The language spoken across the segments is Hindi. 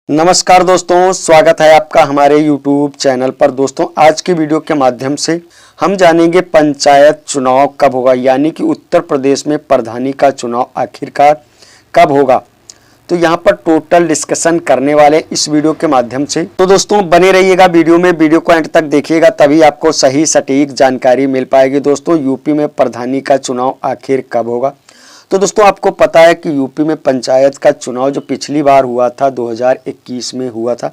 नमस्कार दोस्तों, स्वागत है आपका हमारे YouTube चैनल पर। दोस्तों, आज की वीडियो के माध्यम से हम जानेंगे पंचायत चुनाव कब होगा, यानी कि उत्तर प्रदेश में प्रधानी का चुनाव आखिरकार कब होगा। तो यहाँ पर टोटल डिस्कशन करने वाले इस वीडियो के माध्यम से। तो दोस्तों बने रहिएगा वीडियो में, वीडियो को एंड तक देखिएगा, तभी आपको सही सटीक जानकारी मिल पाएगी। दोस्तों, यूपी में प्रधानी का चुनाव आखिर कब होगा। तो दोस्तों आपको पता है कि यूपी में पंचायत का चुनाव जो पिछली बार हुआ था 2021 में हुआ था,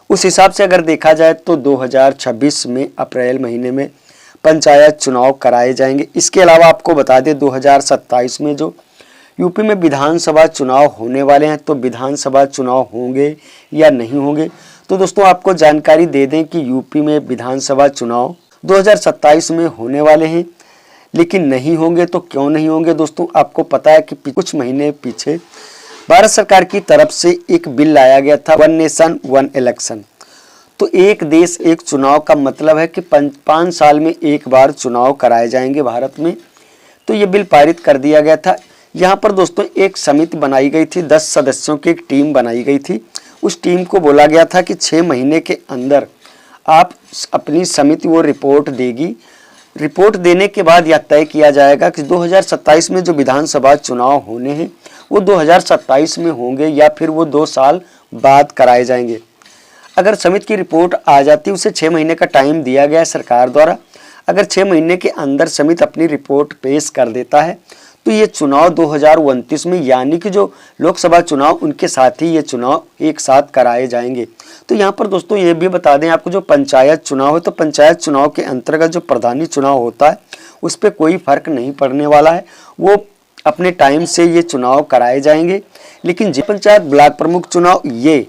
उस हिसाब से अगर देखा जाए तो 2026 में अप्रैल महीने में पंचायत चुनाव कराए जाएंगे। इसके अलावा आपको बता दें 2027 में जो यूपी में विधानसभा चुनाव होने वाले हैं, तो विधानसभा चुनाव होंगे या नहीं होंगे। तो दोस्तों आपको जानकारी दे दें कि यूपी में विधानसभा चुनाव 2027 में होने वाले हैं, लेकिन नहीं होंगे। तो क्यों नहीं होंगे दोस्तों, आपको पता है कि कुछ महीने पीछे भारत सरकार की तरफ से एक बिल लाया गया था, वन नेशन वन इलेक्शन। तो एक देश एक चुनाव का मतलब है कि 5 साल में एक बार चुनाव कराए जाएंगे भारत में। तो ये बिल पारित कर दिया गया था। यहाँ पर दोस्तों एक समिति बनाई गई थी, 10 सदस्यों की एक टीम बनाई गई थी। उस टीम को बोला गया था कि 6 महीने के अंदर आप अपनी समिति वो रिपोर्ट देगी। रिपोर्ट देने के बाद यह तय किया जाएगा कि 2027 में जो विधानसभा चुनाव होने हैं वो 2027 में होंगे या फिर वो 2 साल बाद कराए जाएंगे। अगर समिति की रिपोर्ट आ जाती, उसे 6 महीने का टाइम दिया गया है सरकार द्वारा। अगर 6 महीने के अंदर समिति अपनी रिपोर्ट पेश कर देता है तो ये चुनाव 2029 में, यानी कि जो लोकसभा चुनाव उनके साथ ही ये चुनाव एक साथ कराए जाएंगे। तो यहाँ पर दोस्तों ये भी बता दें आपको, जो पंचायत चुनाव है तो पंचायत चुनाव के अंतर्गत जो प्रधानी चुनाव होता है उस पर कोई फर्क नहीं पड़ने वाला है, वो अपने टाइम से ये चुनाव कराए जाएंगे। लेकिन जो पंचायत ब्लॉक प्रमुख चुनाव ये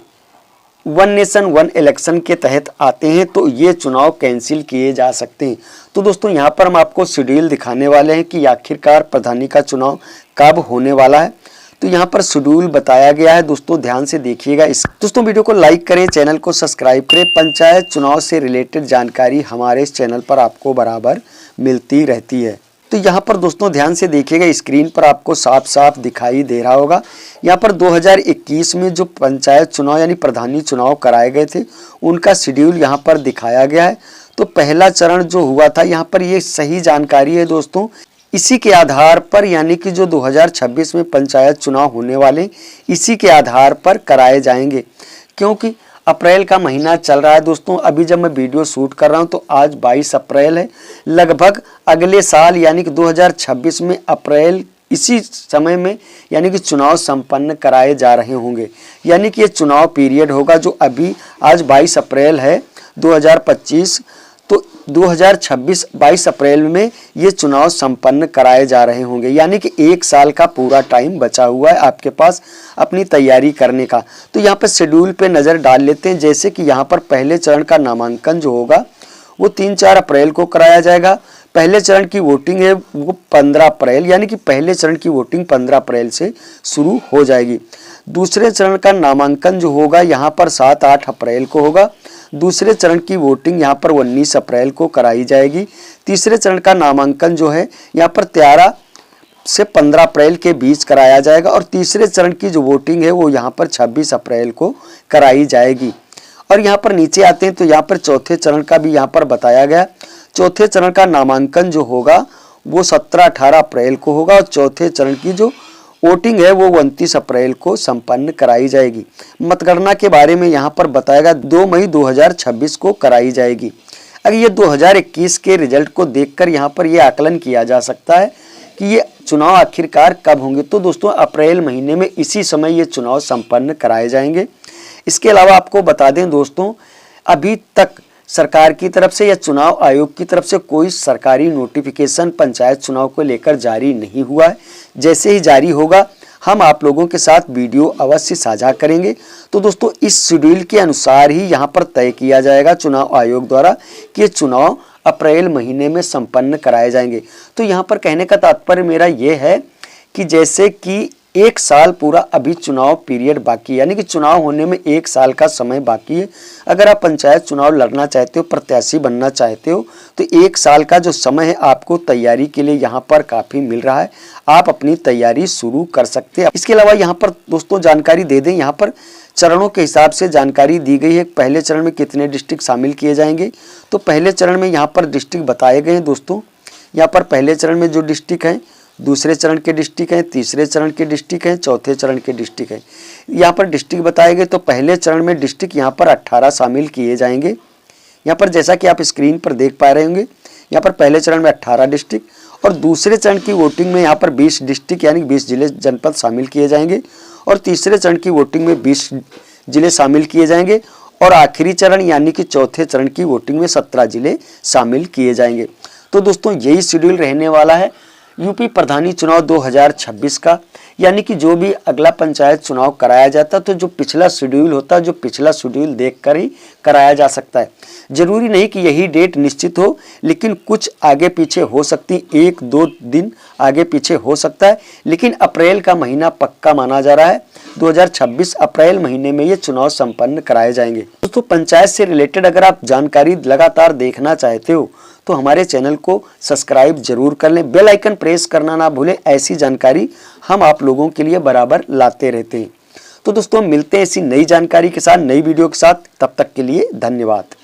वन नेशन वन इलेक्शन के तहत आते हैं तो ये चुनाव कैंसिल किए जा सकते हैं। तो दोस्तों यहाँ पर हम आपको शेड्यूल दिखाने वाले हैं कि आखिरकार प्रधानी का चुनाव कब होने वाला है। तो यहाँ पर शेड्यूल बताया गया है, दोस्तों ध्यान से देखिएगा। दोस्तों वीडियो को लाइक करें, चैनल को सब्सक्राइब करें। पंचायत चुनाव से रिलेटेड जानकारी हमारे इस चैनल पर आपको बराबर मिलती रहती है। तो यहाँ पर दोस्तों ध्यान से देखिएगा, स्क्रीन पर आपको साफ साफ दिखाई दे रहा होगा। यहाँ पर 2021 में जो पंचायत चुनाव यानी प्रधानी चुनाव कराए गए थे उनका शेड्यूल यहाँ पर दिखाया गया है। तो पहला चरण जो हुआ था, यहाँ पर ये सही जानकारी है दोस्तों। इसी के आधार पर, यानी कि जो 2026 में पंचायत चुनाव होने वाले इसी के आधार पर कराए जाएंगे, क्योंकि अप्रैल का महीना चल रहा है दोस्तों। अभी जब मैं वीडियो शूट कर रहा हूं तो आज 22 अप्रैल है। लगभग अगले साल यानी कि 2026 में अप्रैल इसी समय में यानी कि चुनाव संपन्न कराए जा रहे होंगे, यानी कि ये चुनाव पीरियड होगा जो अभी आज 22 अप्रैल है 2025, तो 2026 22 अप्रैल में ये चुनाव संपन्न कराए जा रहे होंगे, यानी कि 1 साल का पूरा टाइम बचा हुआ है आपके पास अपनी तैयारी करने का। तो यहाँ पर शेड्यूल पे नज़र डाल लेते हैं। जैसे कि यहाँ पर पहले चरण का नामांकन जो होगा वो 3-4 अप्रैल को कराया जाएगा। पहले चरण की वोटिंग है वो 15 अप्रैल, यानी कि पहले चरण की वोटिंग 15 अप्रैल से शुरू हो जाएगी। दूसरे चरण का नामांकन जो होगा यहाँ पर 7-8 अप्रैल को होगा। दूसरे चरण की वोटिंग यहाँ पर 19 अप्रैल को कराई जाएगी। तीसरे चरण का नामांकन जो है यहाँ पर 13 से 15 अप्रैल के बीच कराया जाएगा और तीसरे चरण की जो वोटिंग है वो यहाँ पर 26 अप्रैल को कराई जाएगी। और यहाँ पर नीचे आते हैं तो यहाँ पर चौथे चरण का भी यहाँ पर बताया गया। चौथे चरण का नामांकन जो होगा वो 17-18 अप्रैल को होगा और चौथे चरण की जो वोटिंग है वो 29 अप्रैल को संपन्न कराई जाएगी। मतगणना के बारे में यहाँ पर बताएगा 2 मई 2026 को कराई जाएगी। अगर ये 2021 के रिजल्ट को देखकर यहाँ पर ये आकलन किया जा सकता है कि ये चुनाव आखिरकार कब होंगे। तो दोस्तों अप्रैल महीने में इसी समय ये चुनाव संपन्न कराए जाएंगे। इसके अलावा आपको बता दें दोस्तों, अभी तक सरकार की तरफ से या चुनाव आयोग की तरफ से कोई सरकारी नोटिफिकेशन पंचायत चुनाव को लेकर जारी नहीं हुआ है। जैसे ही जारी होगा हम आप लोगों के साथ वीडियो अवश्य साझा करेंगे। तो दोस्तों इस शेड्यूल के अनुसार ही यहाँ पर तय किया जाएगा चुनाव आयोग द्वारा कि ये चुनाव अप्रैल महीने में संपन्न कराए जाएंगे। तो यहाँ पर कहने का तात्पर्य मेरा ये है कि जैसे कि 1 साल पूरा अभी चुनाव पीरियड बाकी है, यानी कि चुनाव होने में 1 साल का समय बाकी है। अगर आप पंचायत चुनाव लड़ना चाहते हो, प्रत्याशी बनना चाहते हो, तो 1 साल का जो समय है आपको तैयारी के लिए यहाँ पर काफ़ी मिल रहा है। आप अपनी तैयारी शुरू कर सकते हैं। इसके अलावा यहाँ पर दोस्तों जानकारी दे दें, यहाँ पर चरणों के हिसाब से जानकारी दी गई है। पहले चरण में कितने डिस्ट्रिक्ट शामिल किए जाएंगे, तो पहले चरण में यहाँ पर डिस्ट्रिक्ट बताए गए हैं दोस्तों। यहाँ पर पहले चरण में जो डिस्ट्रिक्ट हैं, दूसरे चरण के डिस्ट्रिक्ट हैं, तीसरे चरण के डिस्ट्रिक्ट हैं, चौथे चरण के डिस्ट्रिक्ट हैं। यहाँ पर डिस्ट्रिक्ट बताए गए, तो पहले चरण में डिस्ट्रिक्ट यहाँ पर 18 शामिल किए जाएंगे। यहाँ पर जैसा कि आप स्क्रीन पर देख पा रहे होंगे, यहाँ पर पहले चरण में 18 डिस्ट्रिक्ट और दूसरे चरण की वोटिंग में यहाँ पर 20 डिस्ट्रिक्ट यानी 20 जिले जनपद शामिल किए जाएंगे और तीसरे चरण की वोटिंग में 20 जिले शामिल किए जाएंगे और आखिरी चरण यानी कि चौथे चरण की वोटिंग में 17 जिले शामिल किए जाएंगे। तो दोस्तों यही शेड्यूल रहने वाला है यूपी प्रधानी चुनाव 2026 का, यानी कि जो भी अगला पंचायत चुनाव कराया जाता तो जो पिछला शेड्यूल होता, जो पिछला शेड्यूल देखकर ही कराया जा सकता है। जरूरी नहीं कि यही डेट निश्चित हो, लेकिन कुछ आगे पीछे हो सकती, 1-2 दिन आगे पीछे हो सकता है, लेकिन अप्रैल का महीना पक्का माना जा रहा है। 2026 अप्रैल महीने में ये चुनाव संपन्न कराए जाएंगे। दोस्तों पंचायत से रिलेटेड अगर आप जानकारी लगातार देखना चाहते हो तो हमारे चैनल को सब्सक्राइब जरूर कर लें, बेल आइकन प्रेस करना ना भूलें। ऐसी जानकारी हम आप लोगों के लिए बराबर लाते रहते हैं। तो दोस्तों मिलते हैं ऐसी नई जानकारी के साथ, नई वीडियो के साथ। तब तक के लिए धन्यवाद।